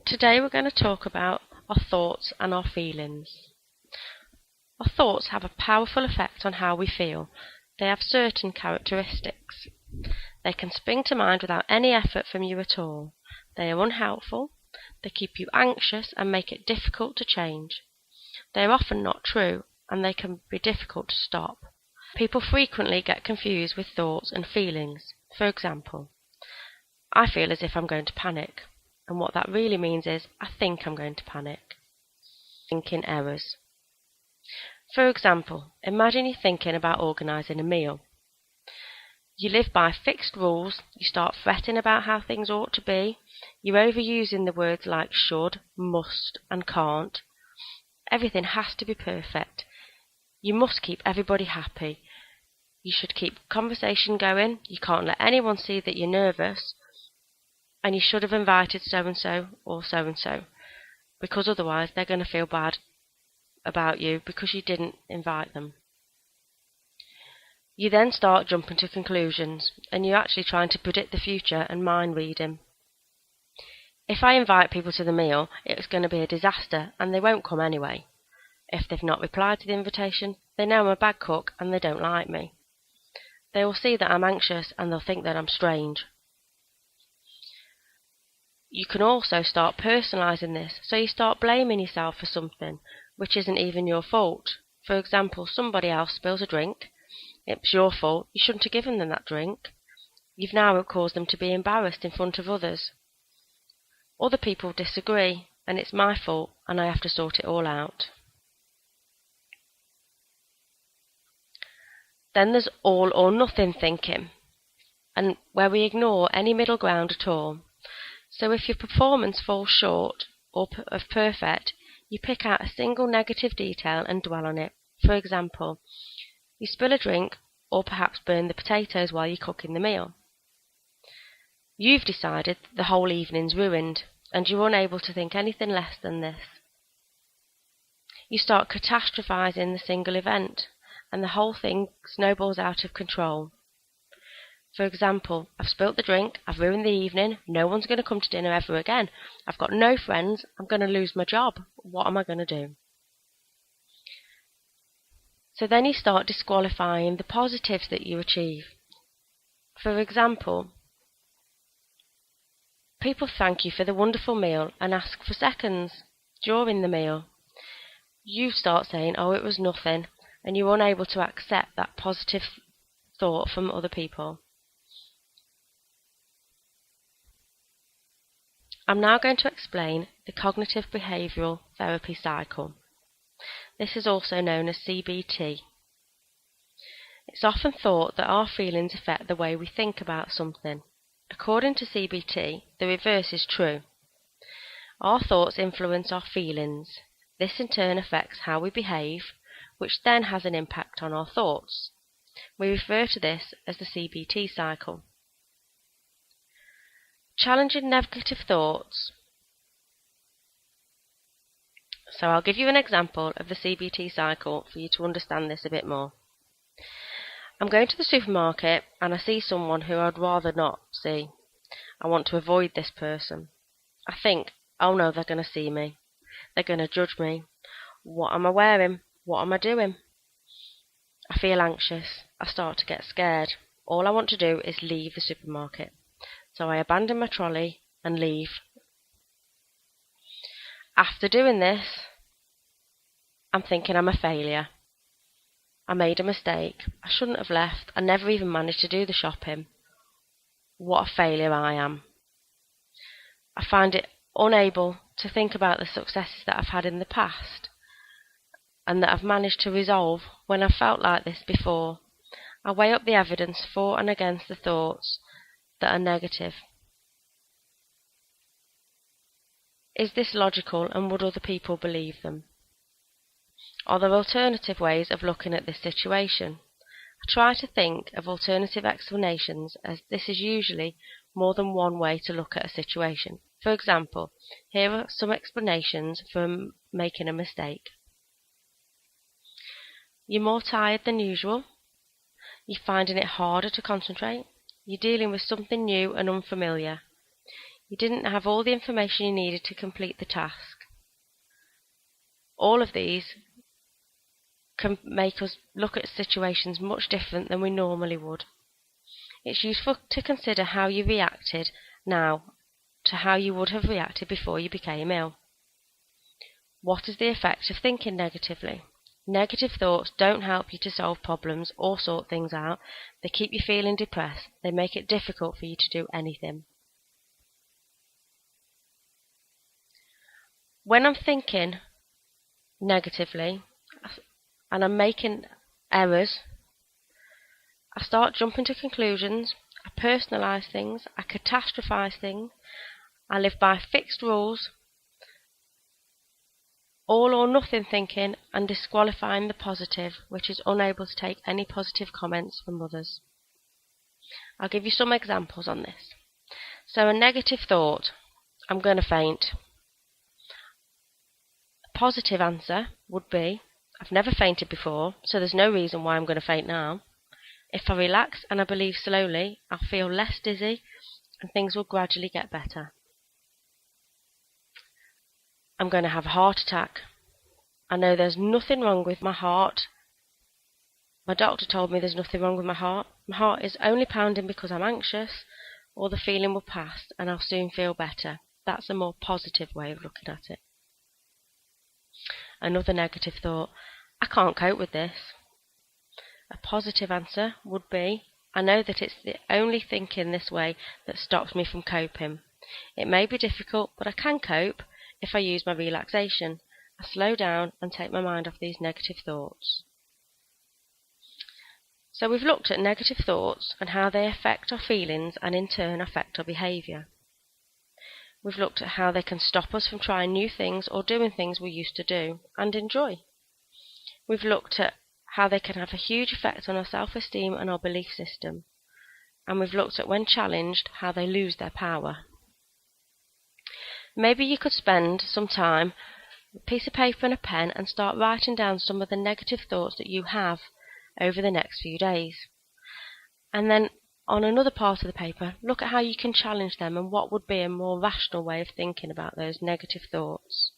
Today we're going to talk about our thoughts and our feelings. Our thoughts have a powerful effect on how we feel. They have certain characteristics. They can spring to mind without any effort from you at all. They are unhelpful. They keep you anxious and make it difficult to change. They are often not true, and they can be difficult to stop. People frequently get confused with thoughts and feelings. For example, I feel as if I'm going to panic. And what that really means is, I think I'm going to panic. Thinking errors. For example, imagine you're thinking about organising a meal. You live by fixed rules, you start fretting about how things ought to be, you're overusing the words like should, must and can't. Everything has to be perfect. You must keep everybody happy. You should keep conversation going, you can't let anyone see that you're nervous, and you should have invited so-and-so or so-and-so, because otherwise they're going to feel bad about you because you didn't invite them. You then start jumping to conclusions, and you're actually trying to predict the future and mind reading. If I invite people to the meal, it's going to be a disaster, and they won't come anyway. If they've not replied to the invitation, they know I'm a bad cook and they don't like me. They will see that I'm anxious and they'll think that I'm strange. You can also start personalising this, so you start blaming yourself for something which isn't even your fault. For example, somebody else spills a drink. It's your fault. You shouldn't have given them that drink. You've now caused them to be embarrassed in front of others. Other people disagree, and it's my fault, and I have to sort it all out. Then there's all or nothing thinking, and where we ignore any middle ground at all. So if your performance falls short of perfect, you pick out a single negative detail and dwell on it. For example, you spill a drink or perhaps burn the potatoes while you're cooking the meal. You've decided the whole evening's ruined, and you're unable to think anything less than this. You start catastrophising the single event, and the whole thing snowballs out of control. For example, I've spilt the drink, I've ruined the evening, no one's going to come to dinner ever again, I've got no friends, I'm going to lose my job, what am I going to do? So then you start disqualifying the positives that you achieve. For example, people thank you for the wonderful meal and ask for seconds during the meal. You start saying, oh, it was nothing, and you're unable to accept that positive thought from other people. I'm now going to explain the cognitive behavioural therapy cycle. This is also known as CBT. It's often thought that our feelings affect the way we think about something. According to CBT, the reverse is true. Our thoughts influence our feelings. This in turn affects how we behave, which then has an impact on our thoughts. We refer to this as the CBT cycle. Challenging negative thoughts. So I'll give you an example of the CBT cycle for you to understand this a bit more. I'm going to the supermarket and I see someone who I'd rather not see. I want to avoid this person. I think, oh no, they're going to see me. They're going to judge me. What am I wearing? What am I doing? I feel anxious. I start to get scared. All I want to do is leave the supermarket. So I abandon my trolley and leave. After doing this, I'm thinking I'm a failure. I made a mistake. I shouldn't have left. I never even managed to do the shopping. What a failure I am. I find it unable to think about the successes that I've had in the past and that I've managed to resolve when I've felt like this before. I weigh up the evidence for and against the thoughts that are negative. Is this logical, and would other people believe them? Are there alternative ways of looking at this situation? I try to think of alternative explanations, as this is usually more than one way to look at a situation. For example, here are some explanations for making a mistake. You're more tired than usual. You're finding it harder to concentrate. You're dealing with something new and unfamiliar. You didn't have all the information you needed to complete the task. All of these can make us look at situations much different than we normally would. It's useful to consider how you reacted now to how you would have reacted before you became ill. What is the effect of thinking negatively? Negative thoughts don't help you to solve problems or sort things out. They keep you feeling depressed. They make it difficult for you to do anything. When I'm thinking negatively and I'm making errors, I start jumping to conclusions, I personalise things, I catastrophise things, I live by fixed rules, all or nothing thinking, and disqualifying the positive, which is unable to take any positive comments from others. I'll give you some examples on this. So a negative thought, I'm going to faint. A positive answer would be, I've never fainted before, so there's no reason why I'm going to faint now. If I relax and I believe slowly, I'll feel less dizzy and things will gradually get better. I'm going to have a heart attack. I know there's nothing wrong with my heart. My doctor told me there's nothing wrong with my heart. My heart is only pounding because I'm anxious, or the feeling will pass and I'll soon feel better. That's a more positive way of looking at it. Another negative thought, I can't cope with this. A positive answer would be, I know that it's the only thinking this way that stops me from coping. It may be difficult, but I can cope if I use my relaxation. I slow down and take my mind off these negative thoughts. So we've looked at negative thoughts and how they affect our feelings and in turn affect our behaviour. We've looked at how they can stop us from trying new things or doing things we used to do and enjoy. We've looked at how they can have a huge effect on our self-esteem and our belief system. And we've looked at, when challenged, how they lose their power. Maybe you could spend some time with a piece of paper and a pen and start writing down some of the negative thoughts that you have over the next few days. And then on another part of the paper, look at how you can challenge them and what would be a more rational way of thinking about those negative thoughts.